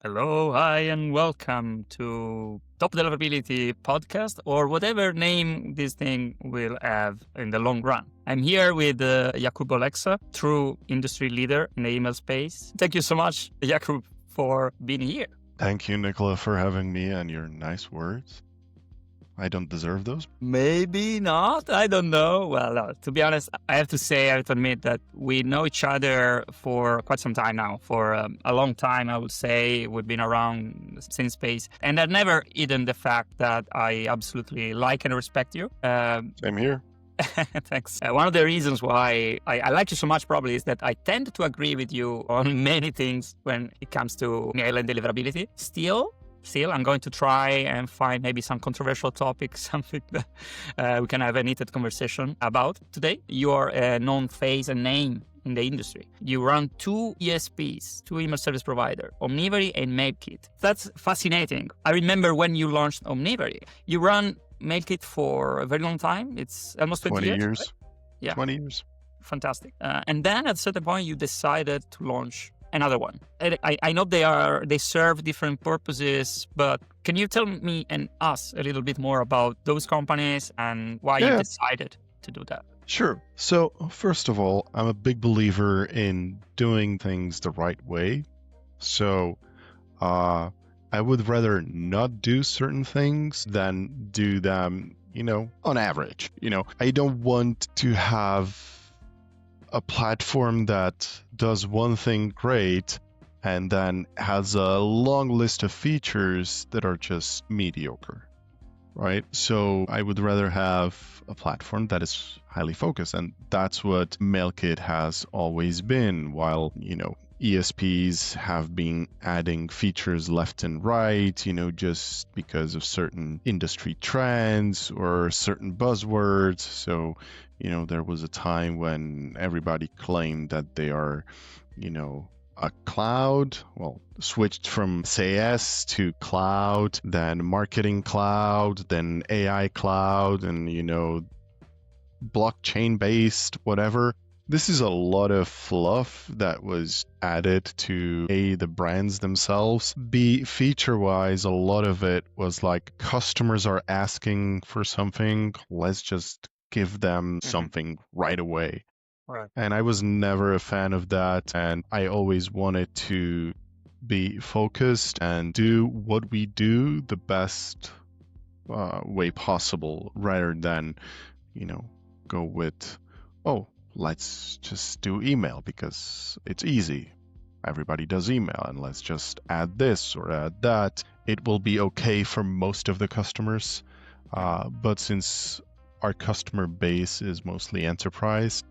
Hello, hi, and welcome to Top Deliverability podcast, or whatever name this thing will have in the long run. I'm here with Jakub Olexa, true industry leader in the email space. Thank you so much, Jakub, for being here. Thank you, Nicola, for having me and your nice words. I don't deserve those. Maybe not. I don't know. Well, to be honest, I have to admit that we know each other for quite some time now. For a long time, I would say. We've been around since space. And I've never hidden the fact that I absolutely like and respect you. Same here. Thanks. One of the reasons why I like you so much probably is that I tend to agree with you on many things when it comes to mail and deliverability. Still, I'm going to try and find maybe some controversial topics, something that we can have a heated conversation about. Today, you are a known face and name in the industry. You run two ESPs, two email service provider, Omnivery and Mailkit. That's fascinating. I remember when you launched Omnivery. You run Mailkit for a very long time. It's almost 20 years. Right? Yeah. 20 years. Fantastic. And then at a certain point, you decided to launch another one. I know they serve different purposes, but can you tell me and us a little bit more about those companies and why you decided to do that? Sure. So first of all, I'm a big believer in doing things the right way. So I would rather not do certain things than do them, on average. I don't want to have a platform that does one thing great and then has a long list of features that are just mediocre, right? So I would rather have a platform that is highly focused, and that's what Mailkit has always been. While, ESPs have been adding features left and right, just because of certain industry trends or certain buzzwords. So, there was a time when everybody claimed that they are, a cloud, switched from SaaS to cloud, then marketing cloud, then AI cloud, and, blockchain based, whatever. This is a lot of fluff that was added to the brands themselves. B, feature-wise, a lot of it was like customers are asking for something, let's just give them something right away. Right. And I was never a fan of that, and I always wanted to be focused and do what we do the best way possible, rather than, go with, let's just do email because it's easy. Everybody does email, and let's just add this or add that. It will be okay for most of the customers. But since our customer base is mostly enterprise,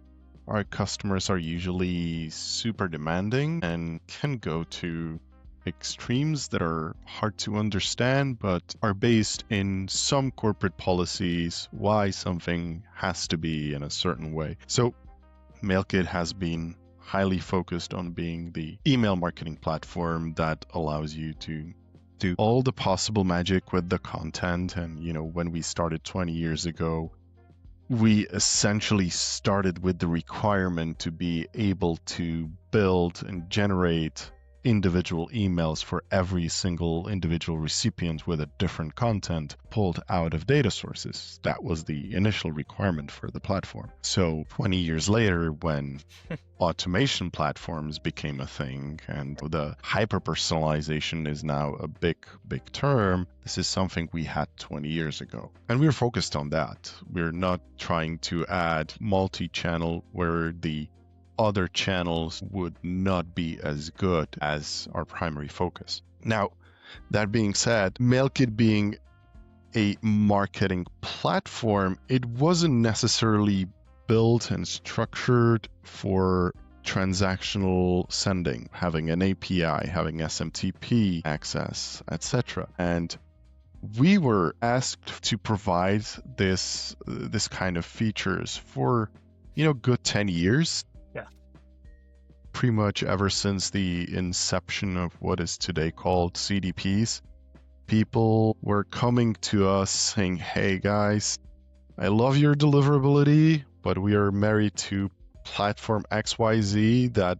our customers are usually super demanding and can go to extremes that are hard to understand, but are based in some corporate policies why something has to be in a certain way. So Mailkit has been highly focused on being the email marketing platform that allows you to do all the possible magic with the content. And, when we started 20 years ago, we essentially started with the requirement to be able to build and generate individual emails for every single individual recipient with a different content pulled out of data sources. That was the initial requirement for the platform. So 20 years later, when automation platforms became a thing and the hyper-personalization is now a big term, this is something we had 20 years ago. And we're focused on that. We're not trying to add multi-channel where the other channels would not be as good as our primary focus. Now, that being said, Mailkit being a marketing platform, it wasn't necessarily built and structured for transactional sending, having an API, having SMTP access, etc. And we were asked to provide this kind of features for, good 10 years. Pretty much ever since the inception of what is today called CDPs, people were coming to us saying, hey guys, I love your deliverability, but we are married to platform XYZ that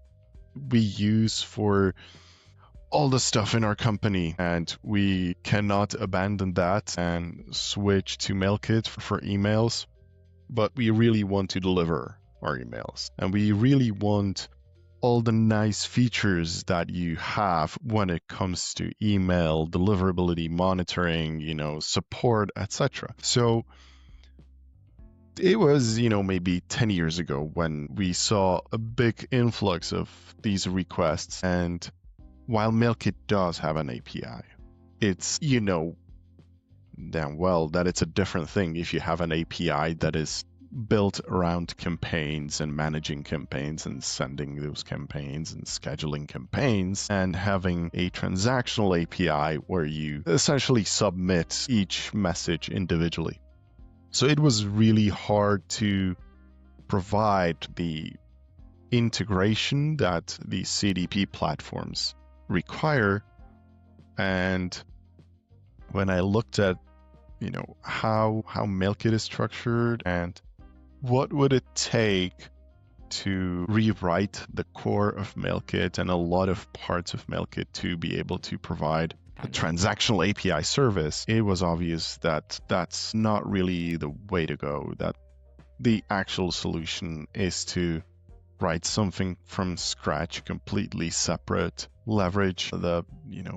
we use for all the stuff in our company, and we cannot abandon that and switch to Mailkit for emails. But we really want to deliver our emails, and we really want all the nice features that you have when it comes to email deliverability, monitoring, support, etc. So it was, maybe 10 years ago when we saw a big influx of these requests. And while Mailkit does have an API, it's, damn well that it's a different thing if you have an API that is built around campaigns and managing campaigns and sending those campaigns and scheduling campaigns, and having a transactional API where you essentially submit each message individually. So it was really hard to provide the integration that the CDP platforms require. And when I looked at how Mailkit is structured and what would it take to rewrite the core of Mailkit and a lot of parts of Mailkit to be able to provide a transactional API service, it was obvious that that's not really the way to go, that the actual solution is to write something from scratch, completely separate, leverage the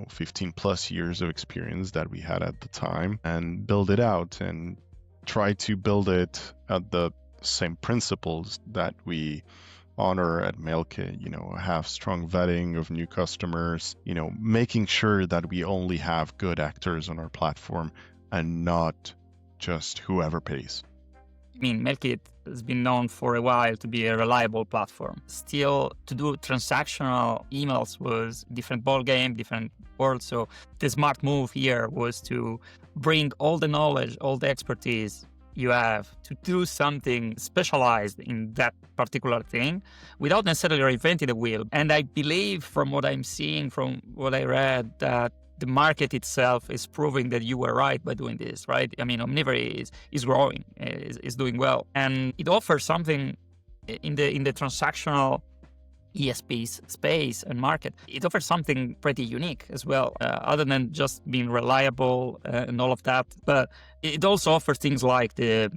15 plus years of experience that we had at the time, and build it out and try to build it at the same principles that we honor at Mailkit, have strong vetting of new customers, making sure that we only have good actors on our platform and not just whoever pays. I mean, Mailkit has been known for a while to be a reliable platform. Still, to do transactional emails was a different ballgame, different world. So the smart move here was to bring all the knowledge, all the expertise you have to do something specialized in that particular thing without necessarily reinventing the wheel. And I believe from what I'm seeing, from what I read, that the market itself is proving that you were right by doing this, right? I mean, Omnivery is growing, is doing well. And it offers something in the transactional ESP space and market. It offers something pretty unique as well, other than just being reliable and all of that. But it also offers things like the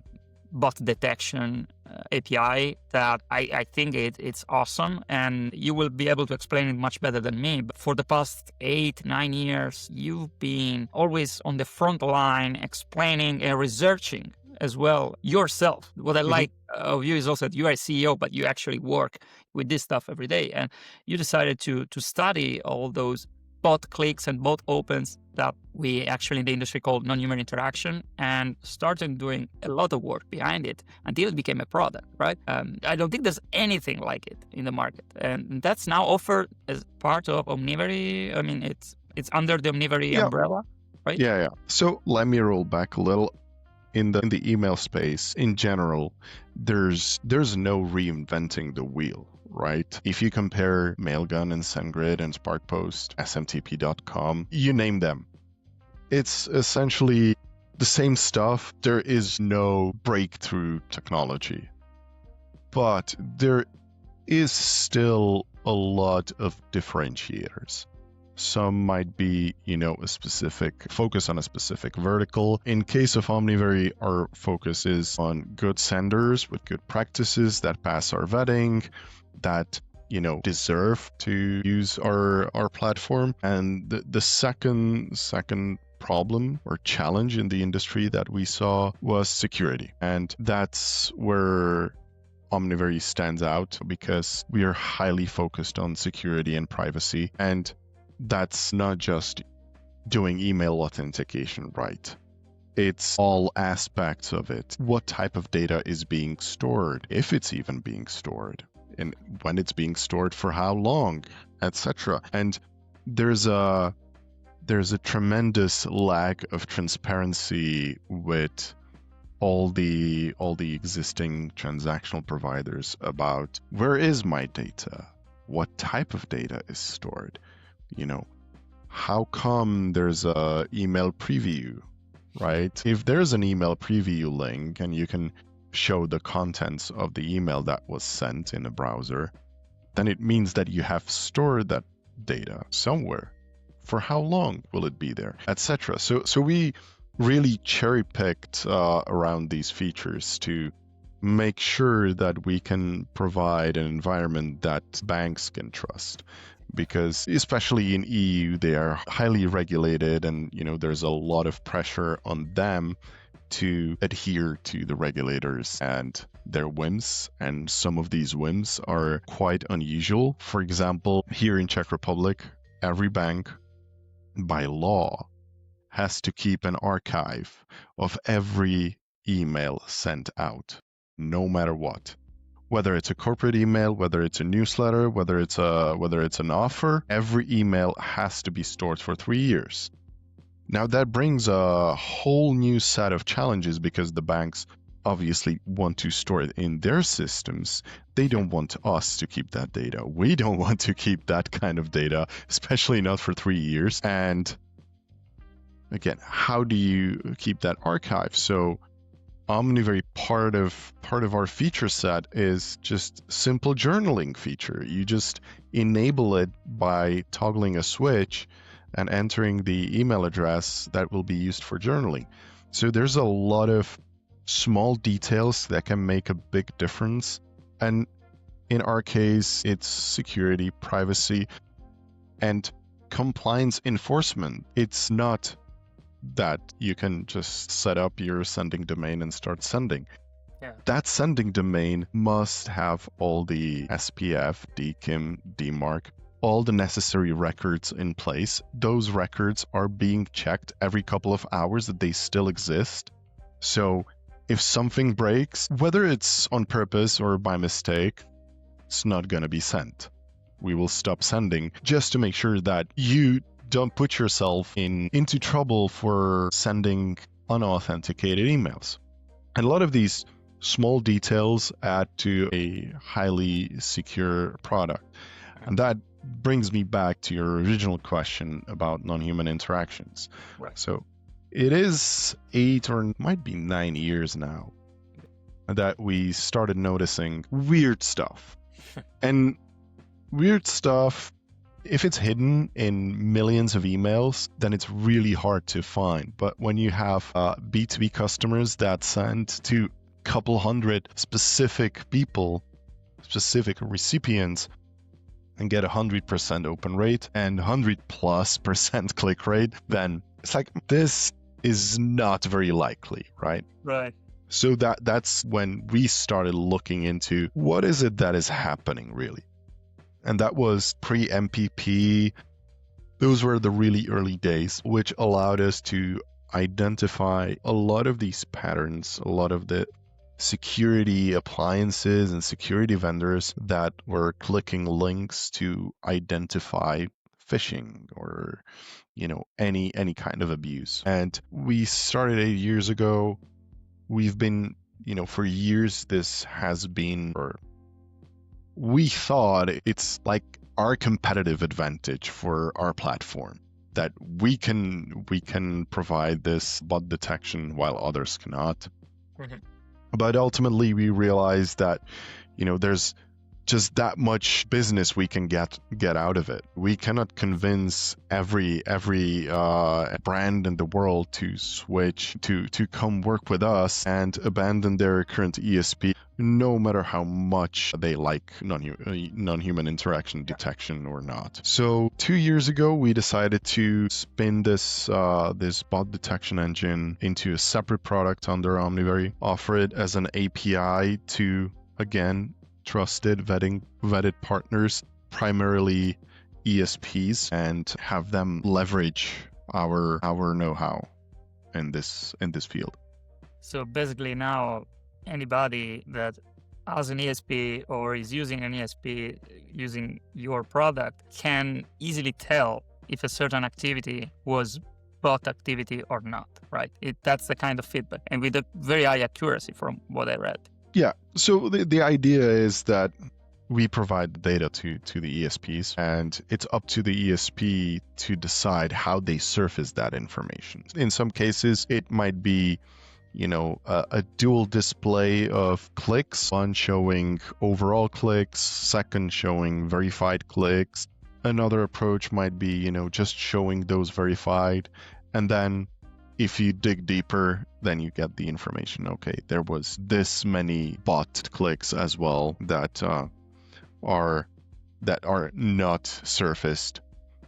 bot detection API that I think it's awesome, and you will be able to explain it much better than me. But for the past 8-9 years, you've been always on the front line explaining and researching as well yourself. What I like of you is also that you are a CEO, but you actually work with this stuff every day. And you decided to study all those bot clicks and bot opens that we actually in the industry call non-human interaction, and started doing a lot of work behind it until it became a product, right? I don't think there's anything like it in the market. And that's now offered as part of Omnivery. I mean, it's under the Omnivery umbrella, right? Yeah. So let me roll back a little. In the email space in general, there's no reinventing the wheel, right? If you compare Mailgun and SendGrid and SparkPost, SMTP.com, you name them, it's essentially the same stuff. There is no breakthrough technology, but there is still a lot of differentiators. Some might be, a specific focus on a specific vertical. In case of Omnivery, our focus is on good senders with good practices that pass our vetting, that, deserve to use our platform. And the second problem or challenge in the industry that we saw was security. And that's where Omnivery stands out, because we are highly focused on security and privacy. And that's not just doing email authentication right. It's all aspects of it. What type of data is being stored, if it's even being stored, and when it's being stored, for how long, etc. And there's a tremendous lack of transparency with all the existing transactional providers about where is my data, what type of data is stored. How come there's a email preview, right? If there's an email preview link and you can show the contents of the email that was sent in a browser, then it means that you have stored that data somewhere. For how long will it be there, etc. So we really cherry-picked around these features to make sure that we can provide an environment that banks can trust. Because especially in EU, they are highly regulated, and there's a lot of pressure on them to adhere to the regulators and their whims, and some of these whims are quite unusual. For example, here in Czech Republic, every bank by law has to keep an archive of every email sent out, no matter what. Whether it's a corporate email, whether it's a newsletter, whether it's an offer, every email has to be stored for 3 years. Now that brings a whole new set of challenges, because the banks obviously want to store it in their systems. They don't want us to keep that data. We don't want to keep that kind of data, especially not for 3 years. And again, how do you keep that archive? So Omnivery, part of our feature set is just simple journaling feature. You just enable it by toggling a switch and entering the email address that will be used for journaling. So there's a lot of small details that can make a big difference. And in our case, it's security, privacy, and compliance enforcement. It's not that you can just set up your sending domain and start sending. Yeah. That sending domain must have all the SPF, DKIM, DMARC, all the necessary records in place. Those records are being checked every couple of hours that they still exist. So if something breaks, whether it's on purpose or by mistake, it's not going to be sent. We will stop sending just to make sure that you don't put yourself into trouble for sending unauthenticated emails. And a lot of these small details add to a highly secure product. And that brings me back to your original question about non-human interactions. Right. So it is 8 or might be 9 years now that we started noticing weird stuff. And weird stuff, if it's hidden in millions of emails, then it's really hard to find. But when you have B2B customers that send to a couple hundred specific people, specific recipients, and get 100% open rate and 100+% click rate, then it's like, this is not very likely, right? Right. So that's when we started looking into what is it that is happening really. And that was pre-MPP. Those were the really early days, which allowed us to identify a lot of these patterns, a lot of the security appliances and security vendors that were clicking links to identify phishing or, any kind of abuse. And we started 8 years ago. We've been, for years, this has been, or we thought it's like our competitive advantage for our platform, that we can provide this bot detection while others cannot. Mm-hmm. But ultimately we realized that there's just that much business we can get out of it. We cannot convince every brand in the world to switch to come work with us and abandon their current ESP, no matter how much they like non-human interaction detection or not. So 2 years ago, we decided to spin this bot detection engine into a separate product under Omnivery, offer it as an API to, again, trusted, vetted partners, primarily ESPs, and have them leverage our know-how in this field. So basically now anybody that has an ESP or is using an ESP using your product can easily tell if a certain activity was bot activity or not, right? That's the kind of feedback, and with a very high accuracy from what I read. Yeah, so the idea is that we provide the data to the ESPs, and it's up to the ESP to decide how they surface that information. In some cases, it might be, a dual display of clicks, one showing overall clicks, second showing verified clicks. Another approach might be, just showing those verified. And then if you dig deeper, then you get the information. Okay, there was this many bot clicks as well that are not surfaced.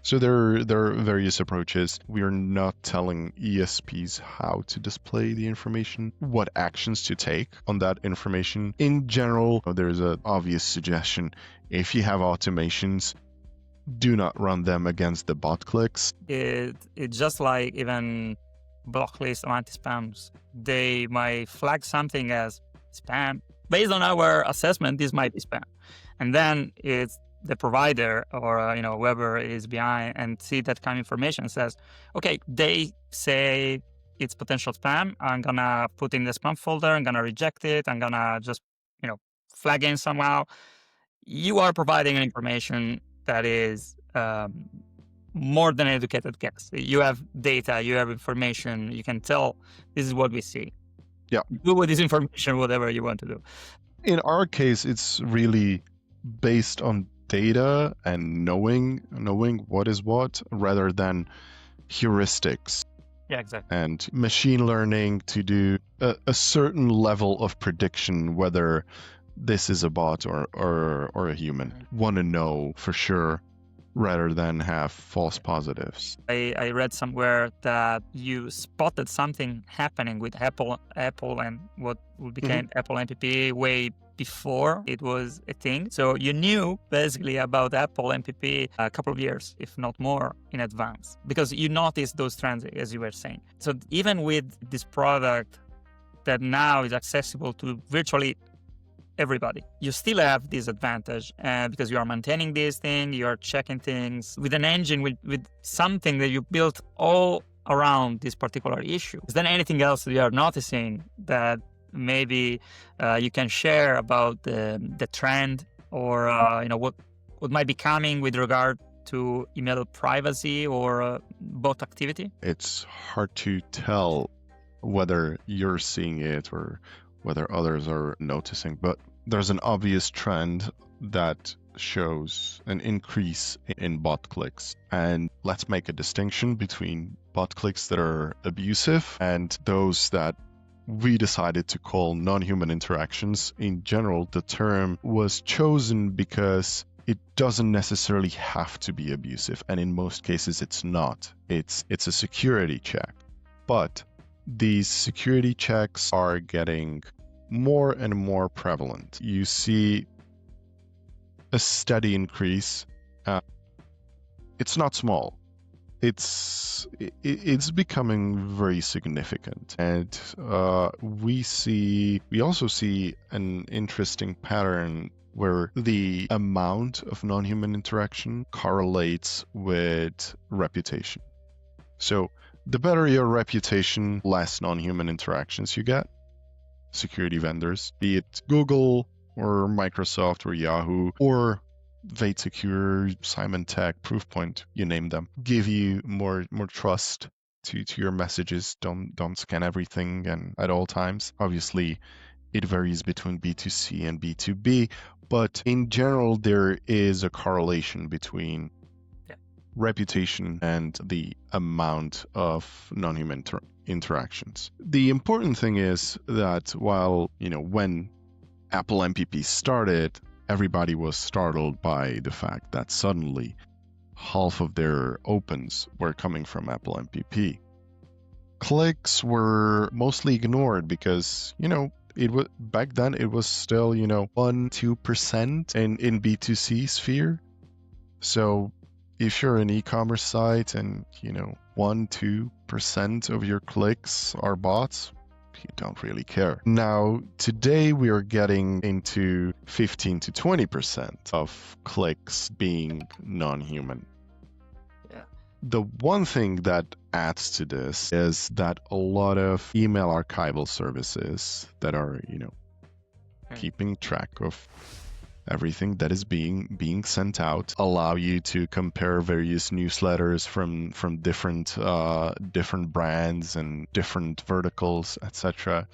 So there are various approaches. We are not telling ESPs how to display the information, what actions to take on that information. In general, there's an obvious suggestion. If you have automations, do not run them against the bot clicks. It's just like even block lists or anti-spams. They might flag something as spam. Based on our assessment, this might be spam. And then it's the provider or whoever is behind and see that kind of information and says, okay, they say it's potential spam. I'm gonna put in the spam folder. I'm gonna reject it. I'm gonna just flag in somehow. You are providing an information that is more than an educated guess. You have data, you have information. You can tell this is what we see. Yeah. Do with this information whatever you want to do. In our case, it's really based on data and knowing what is what rather than heuristics. Yeah, exactly. And machine learning to do a certain level of prediction whether this is a bot or a human. Want to know for sure rather than have false positives. I read somewhere that you spotted something happening with Apple and what became Apple MPP way before it was a thing. So you knew basically about Apple MPP a couple of years, if not more, in advance, because you noticed those trends, as you were saying. So even with this product that now is accessible to virtually everybody, you still have this advantage because you are maintaining this thing, you are checking things with an engine, with something that you built all around this particular issue. Is there anything else that you are noticing that maybe you can share about the trend or what might be coming with regard to email privacy or bot activity? It's hard to tell whether you're seeing it or whether others are noticing, but there's an obvious trend that shows an increase in bot clicks. And let's make a distinction between bot clicks that are abusive and those that we decided to call non-human interactions. In general, the term was chosen because it doesn't necessarily have to be abusive, and in most cases it's not. It's a security check. But these security checks are getting more and more prevalent. You see a steady increase. It's not small. It's becoming very significant, and we also see an interesting pattern where the amount of non-human interaction correlates with reputation. So the better your reputation, less non-human interactions you get. Security vendors, be it Google or Microsoft or Yahoo or Secure, Symantec, Proofpoint, you name them, give you more trust to your messages. Don't scan everything and at all times. Obviously, it varies between B2C and B2B, but in general, there is a correlation between reputation and the amount of non-human interactions. The important thing is that while, when Apple MPP started, everybody was startled by the fact that suddenly half of their opens were coming from Apple MPP. Clicks were mostly ignored because, it was back then it was still, 1-2% in B2C sphere. So if you're an e-commerce site and 1-2% of your clicks are bots, you don't really care. Now, today we are getting into 15-20% of clicks being non-human. Yeah. The one thing that adds to this is that a lot of email archival services that are, keeping track of everything that is being sent out, allow you to compare various newsletters from different brands and different verticals, etc.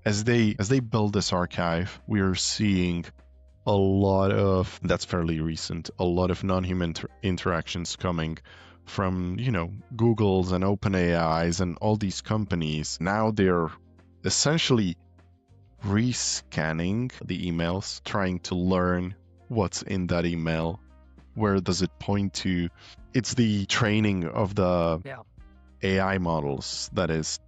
As they build this archive, we are seeing a lot of, that's fairly recent, a lot of non-human interactions coming from, Google's and OpenAI's and all these companies. Now they're essentially rescanning the emails, trying to learn what's in that email. Where does it point to? It's the training of the AI models that is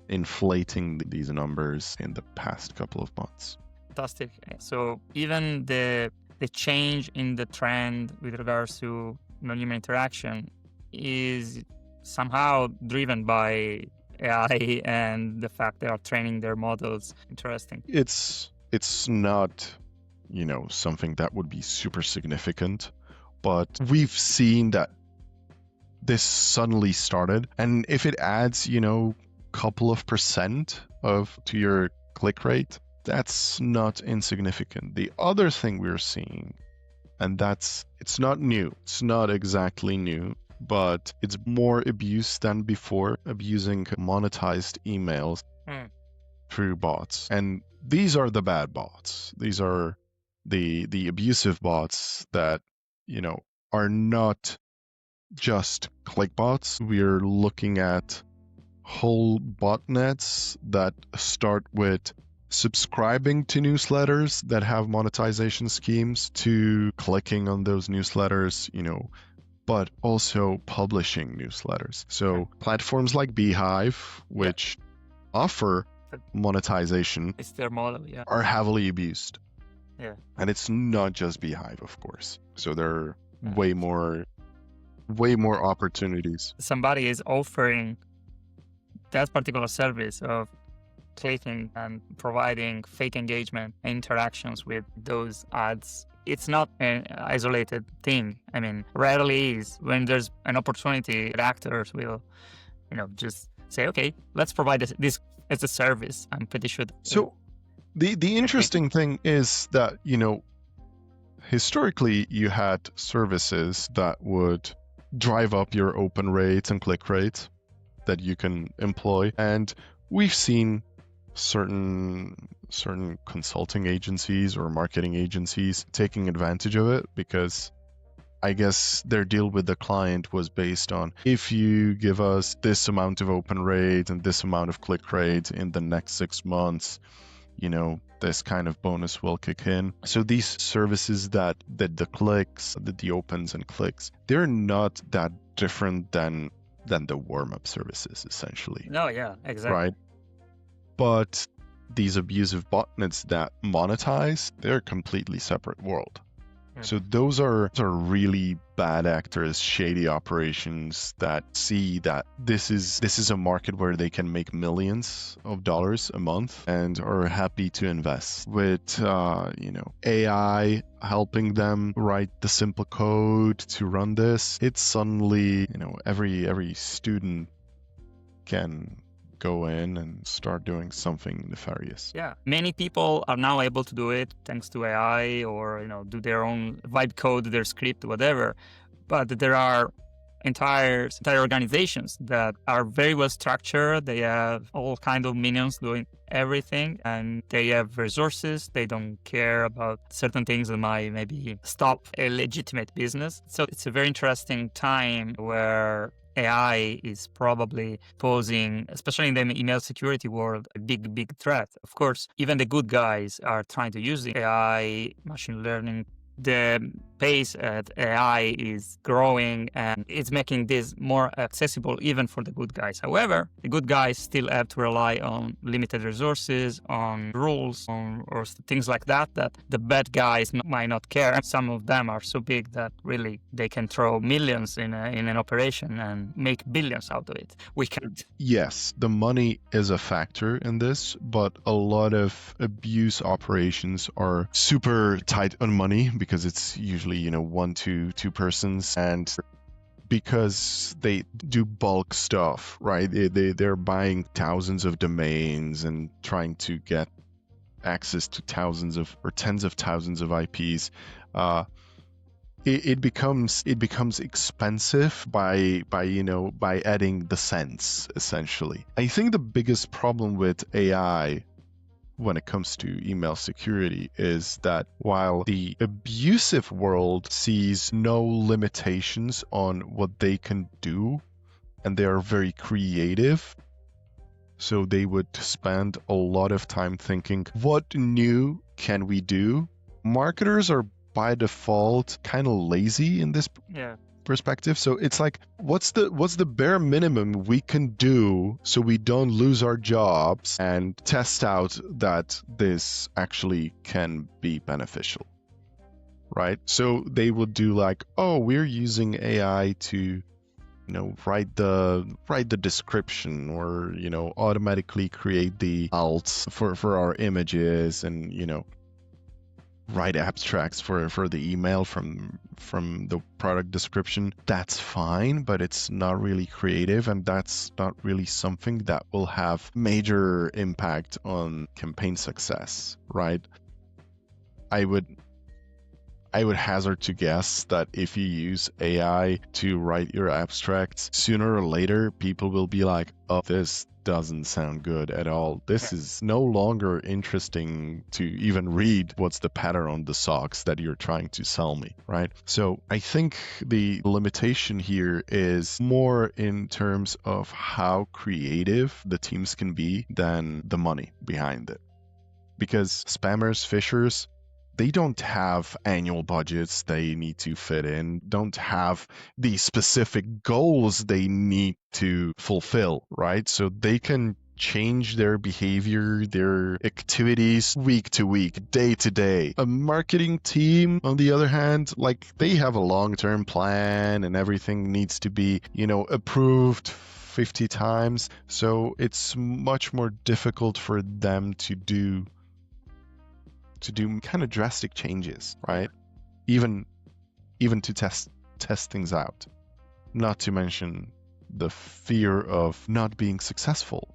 inflating these numbers in the past couple of months. Fantastic. So even the change in the trend with regards to non-human interaction is somehow driven by AI and the fact they are training their models. Interesting. It's not, something that would be super significant, but we've seen that this suddenly started, and if it adds, couple of percent to your click rate, that's not insignificant. The other thing we're seeing, and it's not new, it's not exactly new, but it's more abuse than before, abusing monetized emails through bots. And these are the bad bots. These are the abusive bots that, are not just click bots. We're looking at whole botnets that start with subscribing to newsletters that have monetization schemes, to clicking on those newsletters, but also publishing newsletters. So platforms like Beehive, which offer monetization, it's their model, are heavily abused. Yeah. And it's not just Beehive, of course. So there are way more opportunities. Somebody is offering that particular service of clicking and providing fake engagement interactions with those ads. It's not an isolated thing. I mean, rarely is. When there's an opportunity, actors will, just say, okay, let's provide this as a service. I'm pretty sure. So the interesting thing is that, historically you had services that would drive up your open rate and click rate that you can employ, and we've seen certain consulting agencies or marketing agencies taking advantage of it, because I guess their deal with the client was based on, if you give us this amount of open rate and this amount of click rate in the next 6 months, this kind of bonus will kick in. So these services that the clicks, the opens and clicks, they're not that different than the warm-up services, essentially. No, yeah, exactly. Right? But these abusive botnets that monetize, they're a completely separate world. So those are really bad actors, shady operations that see that this is a market where they can make millions of dollars a month and are happy to invest. With AI helping them write the simple code to run this, it's suddenly every student can go in and start doing something nefarious. Yeah, many people are now able to do it thanks to AI, or do their own vibe code, their script, whatever. But there are entire organizations that are very well structured. They have all kinds of minions doing everything, and they have resources. They don't care about certain things that might maybe stop a legitimate business. So it's a very interesting time where AI is probably posing, especially in the email security world, a big threat. Of course, even the good guys are trying to use the AI, machine learning. The pace at AI is growing, and it's making this more accessible even for the good guys. However, the good guys still have to rely on limited resources, on rules, or things like that the bad guys might not care. Some of them are so big that really they can throw millions in an operation and make billions out of it. We can't. Yes, the money is a factor in this, but a lot of abuse operations are super tight on money, because it's usually, one to two persons, and because they do bulk stuff, right? They're buying thousands of domains and trying to get access to thousands of or tens of thousands of IPs, it becomes expensive by adding the cents, essentially. I think the biggest problem with AI when it comes to email security is that while the abusive world sees no limitations on what they can do, and they are very creative, so they would spend a lot of time thinking, what new can we do? Marketers are by default kind of lazy in this perspective. So it's like, what's the bare minimum we can do so we don't lose our jobs and test out that this actually can be beneficial, right? So they would do like, oh, we're using AI to write the description, or automatically create the alts for our images, and write abstracts for the email from the product description. That's fine, but it's not really creative, and that's not really something that will have major impact on campaign success, right? I would hazard to guess that if you use AI to write your abstracts, sooner or later people will be like, oh, this doesn't sound good at all. This is no longer interesting to even read. What's the pattern on the socks that you're trying to sell me, right? So I think the limitation here is more in terms of how creative the teams can be than the money behind it. Because spammers, phishers, they don't have annual budgets they need to fit in, don't have the specific goals they need to fulfill, right? So they can change their behavior, their activities week to week, day to day. A marketing team, on the other hand, like, they have a long-term plan and everything needs to be, approved 50 times. So it's much more difficult for them to do kind of drastic changes, right? Even to test things out. Not to mention the fear of not being successful.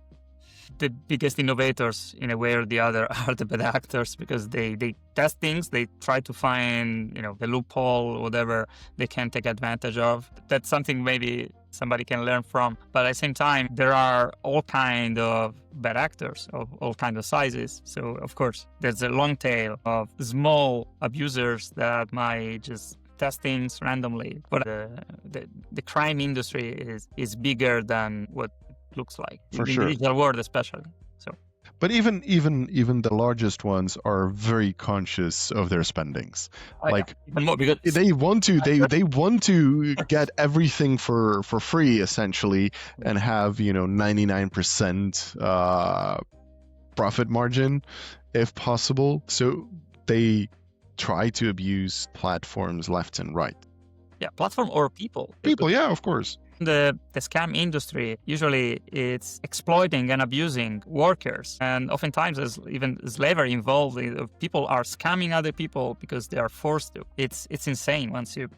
The biggest innovators, in a way or the other, are the bad actors, because they test things, they try to find, the loophole, whatever they can take advantage of. That's something maybe somebody can learn from. But at the same time, there are all kind of bad actors of all kind of sizes. So of course, there's a long tail of small abusers that might just test things randomly. But the crime industry is bigger than what it looks like. For in sure. the digital world especially. So. But even the largest ones are very conscious of their spendings. Even more, because they want to get everything for free, essentially, and have 99% profit margin if possible. So they try to abuse platforms left and right. Yeah, platform or people. People, yeah, of course. The scam industry, usually it's exploiting and abusing workers, and oftentimes there's even slavery involved. People are scamming other people because they are forced to. It's insane once you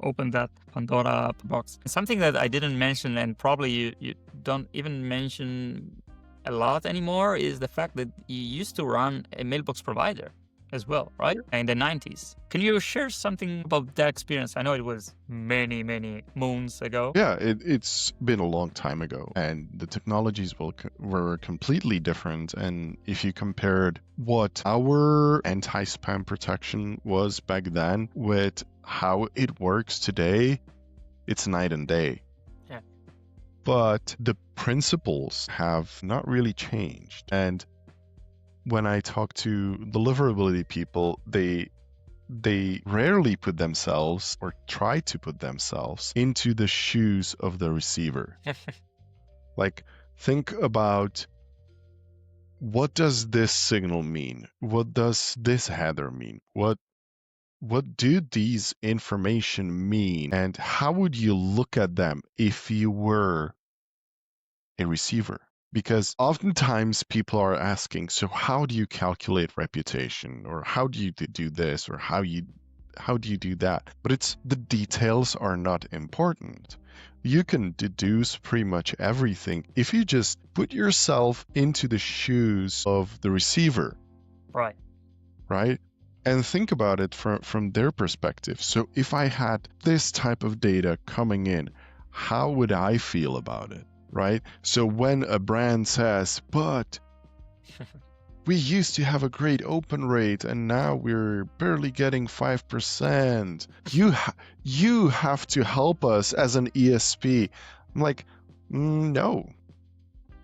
open that Pandora box. Something that I didn't mention, and probably you don't even mention a lot anymore, is the fact that you used to run a mailbox provider as well, right? In the 90s. Can you share something about that experience? I know it was many, many moons ago. Yeah, it's been a long time ago, and the technologies were completely different. And if you compared what our anti-spam protection was back then with how it works today, it's night and day. Yeah. But the principles have not really changed. And when I talk to deliverability people, they rarely put themselves or try to put themselves into the shoes of the receiver. Like, think about, what does this signal mean? What does this header mean? What do these information mean? And how would you look at them if you were a receiver? Because oftentimes people are asking, so how do you calculate reputation? Or how do you do this? Or how do you do that? But the details are not important. You can deduce pretty much everything if you just put yourself into the shoes of the receiver. right? And think about it from their perspective. So if I had this type of data coming in, how would I feel about it, right? So when a brand says, but we used to have a great open rate and now we're barely getting 5%. You have to help us as an ESP. I'm like, no,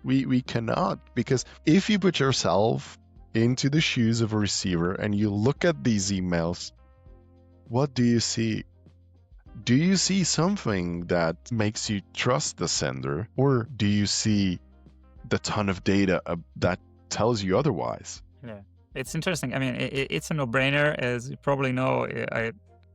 we cannot. Because if you put yourself into the shoes of a receiver and you look at these emails, what do you see? Do you see something that makes you trust the sender, or do you see the ton of data that tells you otherwise? Yeah, it's interesting. I mean, it's a no-brainer. As you probably know,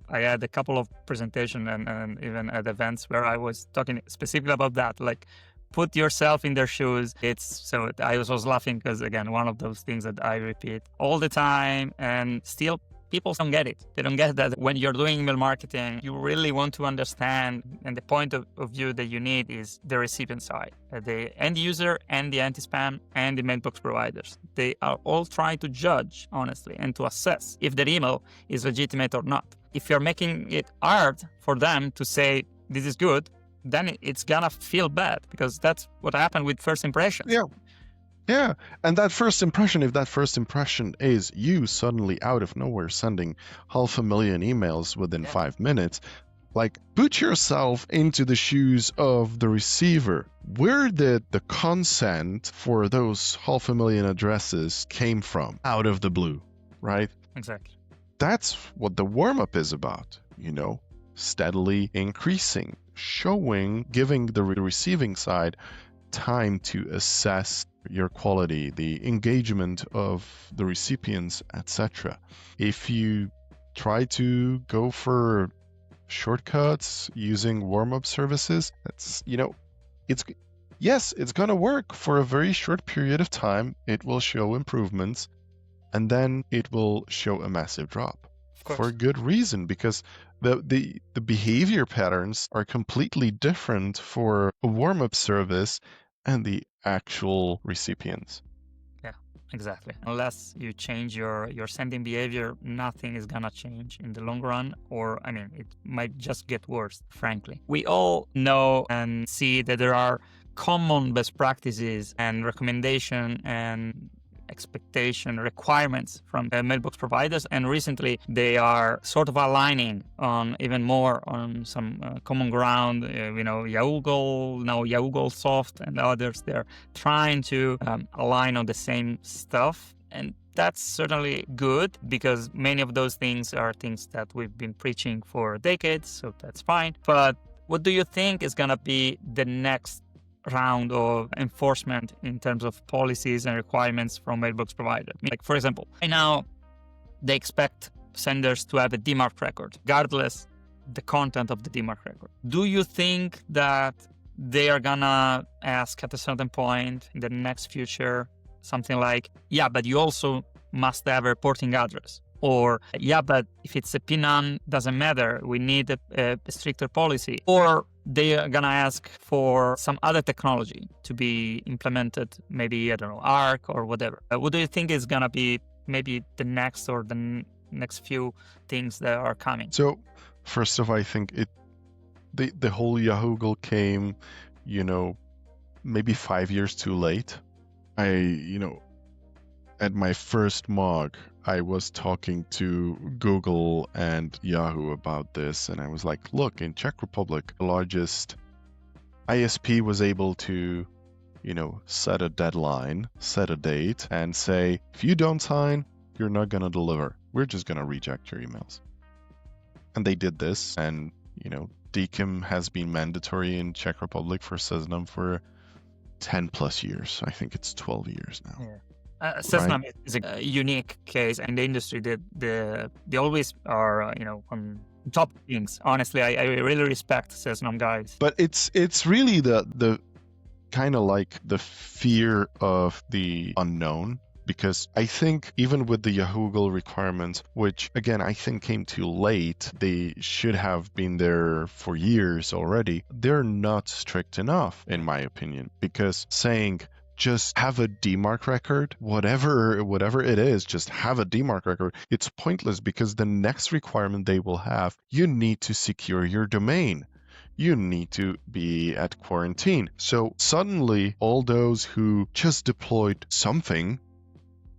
I had a couple of presentations and even at events where I was talking specifically about that, like put yourself in their shoes. I was laughing because, again, one of those things that I repeat all the time, and still people don't get it. They don't get that when you're doing email marketing, you really want to understand, and the point of view that you need is the recipient side, the end user and the anti-spam and the mailbox providers. They are all trying to judge, honestly, and to assess if their email is legitimate or not. If you're making it hard for them to say this is good, then it's gonna feel bad, because that's what happened with first impressions. Yeah. And that first impression, if that first impression is you suddenly out of nowhere sending 500,000 emails within 5 minutes, like, put yourself into the shoes of the receiver. Where did the consent for those 500,000 addresses came from out of the blue, right? Exactly. That's what the warm-up is about, steadily increasing, showing, giving the receiving side time to assess your quality, the engagement of the recipients, etc. If you try to go for shortcuts using warm-up services, it's going to work for a very short period of time. It will show improvements, and then it will show a massive drop for good reason, because the behavior patterns are completely different for a warm-up service and the actual recipients. Yeah, exactly. Unless you change your sending behavior, nothing is gonna change in the long run, or it might just get worse, frankly. We all know and see that there are common best practices and recommendation and expectation requirements from mailbox providers, and recently they are sort of aligning on even more on some common ground. Yahoo Gold Soft and others, they're trying to align on the same stuff, and that's certainly good, because many of those things are things that we've been preaching for decades, so that's fine. But what do you think is going to be the next round of enforcement in terms of policies and requirements from mailbox providers? Like, for example, right now they expect senders to have a DMARC record, regardless the content of the DMARC record. Do you think that they are gonna ask at a certain point in the next future something like, yeah, but you also must have a reporting address? Or, yeah, but if it's a PNAN, doesn't matter, we need a stricter policy? Or they are going to ask for some other technology to be implemented, maybe, I don't know, ARC or whatever. What do you think is going to be maybe the next or the next few things that are coming? So, first of all, I think the whole Yahoo Gold came, maybe 5 years too late. At my first MOG, I was talking to Google and Yahoo about this, and I was like, look, in Czech Republic, the largest ISP was able to, set a deadline, set a date, and say, if you don't sign, you're not going to deliver. We're just going to reject your emails. And they did this, and, DKIM has been mandatory in Czech Republic for Seznam for 10 plus years. I think it's 12 years now. Yeah. Seznam is a unique case, and the industry they always are on top things. Honestly, I really respect Seznam guys. But it's really the kind of like the fear of the unknown, because I think even with the Yahoo Gold requirements, which again I think came too late, they should have been there for years already. They're not strict enough, in my opinion, because saying just have a DMARC record, whatever it is, just have a DMARC record. It's pointless because the next requirement they will have, you need to secure your domain. You need to be at quarantine. So suddenly all those who just deployed something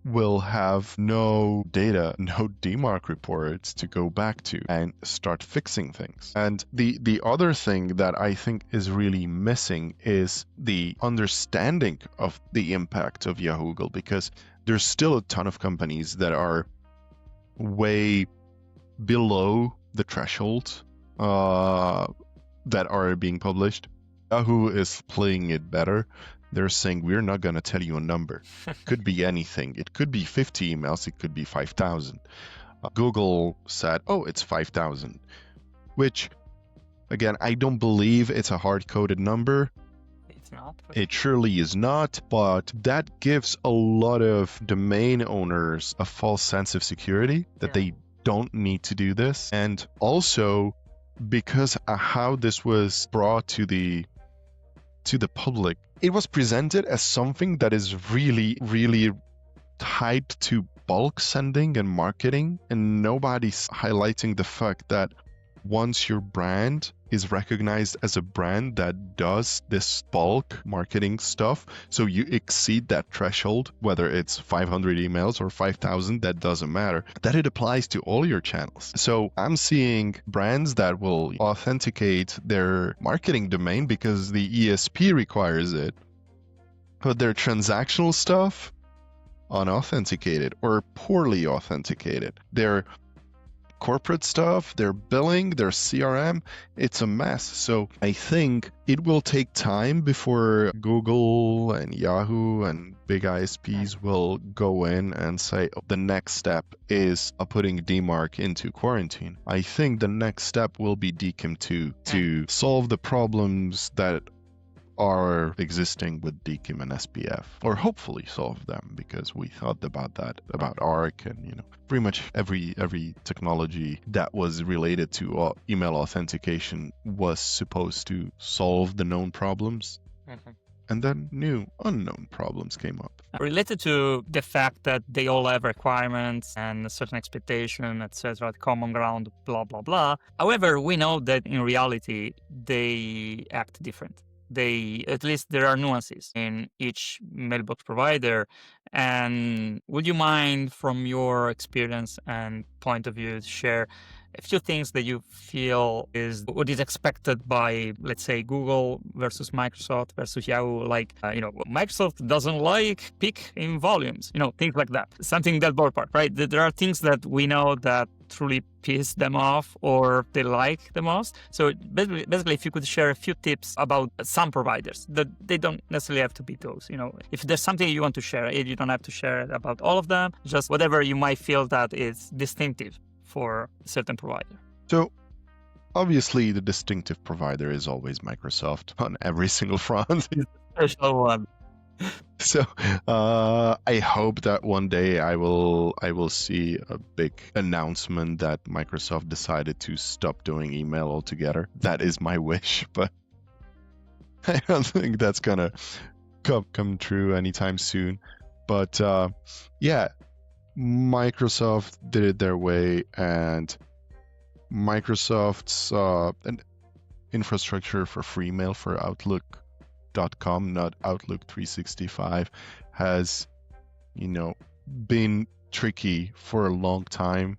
will have no data, no DMARC reports to go back to and start fixing things. And the other thing that I think is really missing is the understanding of the impact of Yahoo Google, because there's still a ton of companies that are way below the threshold that are being published. Yahoo is playing it better. They're saying, we're not going to tell you a number. Could be anything. It could be 50 emails. It could be 5,000. Google said, oh, it's 5,000, which, again, I don't believe it's a hard-coded number. It's not. It surely is not, but that gives a lot of domain owners a false sense of security that they don't need to do this. And also, because how this was brought to the public, it was presented as something that is really, really tied to bulk sending and marketing, and nobody's highlighting the fact that once your brand is recognized as a brand that does this bulk marketing stuff, so you exceed that threshold, whether it's 500 emails or 5,000, that doesn't matter, that it applies to all your channels. So I'm seeing brands that will authenticate their marketing domain because the ESP requires it, but their transactional stuff unauthenticated or poorly authenticated. Their corporate stuff, their billing, their CRM, it's a mess. So I think it will take time before Google and Yahoo and big ISPs will go in and say, oh, the next step is putting DMARC into quarantine. I think the next step will be DKIM2 to solve the problems that are existing with DKIM and SPF, or hopefully solve them, because we thought about that, about ARC and pretty much every technology that was related to email authentication was supposed to solve the known problems. And then new unknown problems came up. Related to the fact that they all have requirements and a certain expectation, etc., common ground, blah, blah, blah. However, we know that in reality, they act different. At least there are nuances in each mailbox provider. And would you mind, from your experience and point of view, share a few things that you feel is what is expected by, let's say, Google versus Microsoft versus Yahoo? Like, Microsoft doesn't like peak in volumes, things like that. Something that ballpark, right? There are things that we know that truly piss them off or they like the most. So basically, if you could share a few tips about some providers, that they don't necessarily have to be those. If there's something you want to share, you don't have to share it about all of them, just whatever you might feel that is distinctive for a certain provider. So obviously the distinctive provider is always Microsoft on every single front. Special one. So I hope that one day I will see a big announcement that Microsoft decided to stop doing email altogether. That is my wish, but I don't think that's gonna come true anytime soon. But Microsoft did it their way, and Microsoft's infrastructure for free mail for Outlook.com, not Outlook 365, has, been tricky for a long time.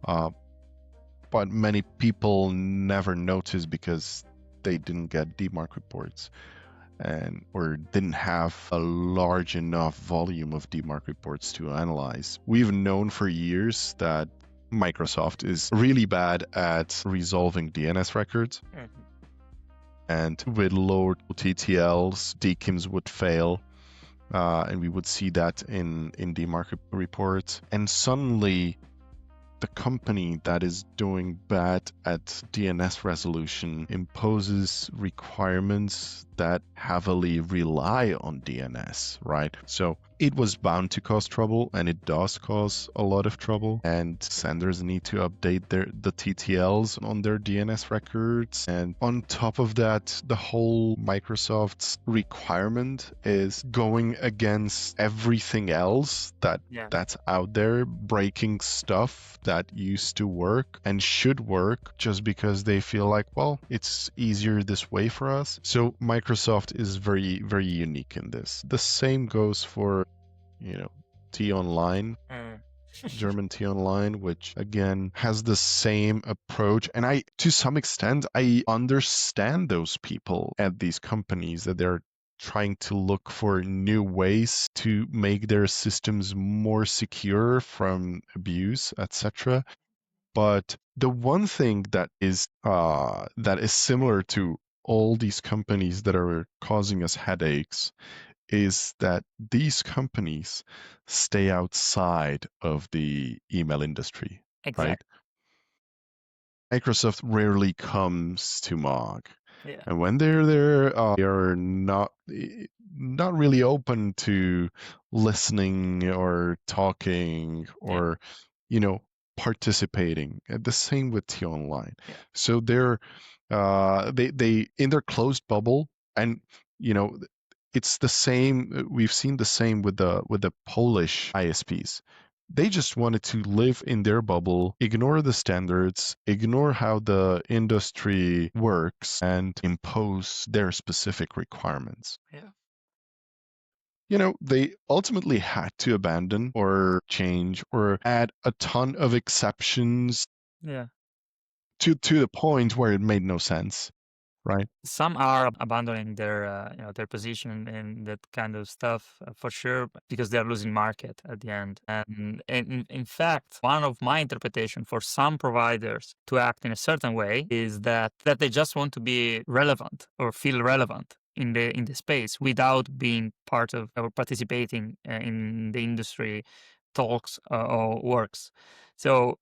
But many people never noticed because they didn't get DMARC reports or didn't have a large enough volume of DMARC reports to analyze. We've known for years that Microsoft is really bad at resolving DNS records. And with low TTLs, DKIMs would fail, and we would see that in DMARC reports. And suddenly, the company that is doing bad at DNS resolution imposes requirements that heavily rely on DNS, right? So it was bound to cause trouble, and it does cause a lot of trouble. And senders need to update the TTLs on their DNS records. And on top of that, the whole Microsoft's requirement is going against everything else that's out there, breaking stuff that used to work and should work just because they feel like, well, it's easier this way for us. So Microsoft is very, very unique in this. The same goes for, T-Online. German T-Online, which again has the same approach. And to some extent, I understand those people at these companies that they're trying to look for new ways to make their systems more secure from abuse, etc. But the one thing that is similar to all these companies that are causing us headaches is that these companies stay outside of the email industry, right? Exactly. Microsoft rarely comes to Mog. Yeah. And when they're there, they are not really open to listening or talking or, participating. The same with T Online. Yeah. So they're they in their closed bubble, and it's the same. We've seen the same with the Polish ISPs. They just wanted to live in their bubble, ignore the standards, ignore how the industry works, and impose their specific requirements. Yeah. They ultimately had to abandon or change or add a ton of exceptions Yeah. to the point where it made no sense, right? Some are abandoning their position in that kind of stuff for sure because they are losing market at the end. And in fact, one of my interpretation for some providers to act in a certain way is that they just want to be relevant or feel relevant in the space without being part of or participating in the industry talks or works. So,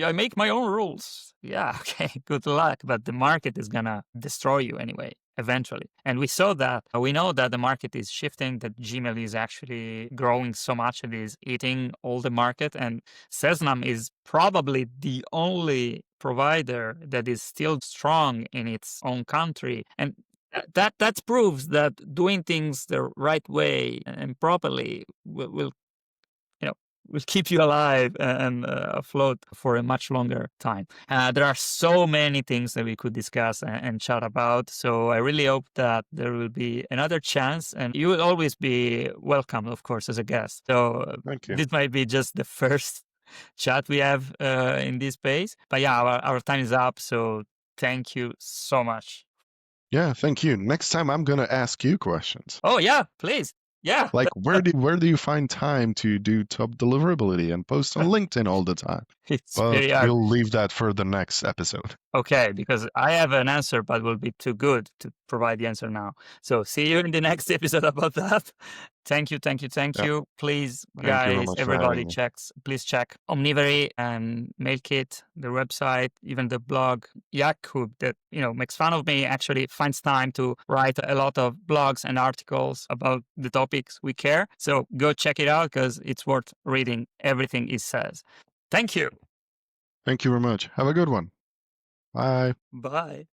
I make my own rules. Yeah, okay, good luck. But the market is gonna destroy you anyway, eventually. And we saw that. We know that the market is shifting, that Gmail is actually growing so much it is eating all the market. And Seznam is probably the only provider that is still strong in its own country. And that proves that doing things the right way and properly will will keep you alive and afloat for a much longer time. There are so many things that we could discuss and chat about. So I really hope that there will be another chance, and you will always be welcome, of course, as a guest. So Thank you. this might be just the first chat we have in this space. But yeah, our time is up. So thank you so much. Yeah, thank you. Next time I'm gonna ask you questions. Oh yeah, please. Yeah. Like where do you find time to do top deliverability and post on LinkedIn all the time? It's But very hard. we'll leave that for the next episode. Okay, because I have an answer, but will be too good to provide the answer now. So see you in the next episode about that. Thank you. Yeah. Please, Thank you very guys, much for everybody having me. please check Omnivery and Mailkit, the website, even the blog. Jakub, that makes fun of me, actually finds time to write a lot of blogs and articles about the topics we care. So go check it out because it's worth reading everything he says. Thank you. Thank you very much. Have a good one. Bye. Bye.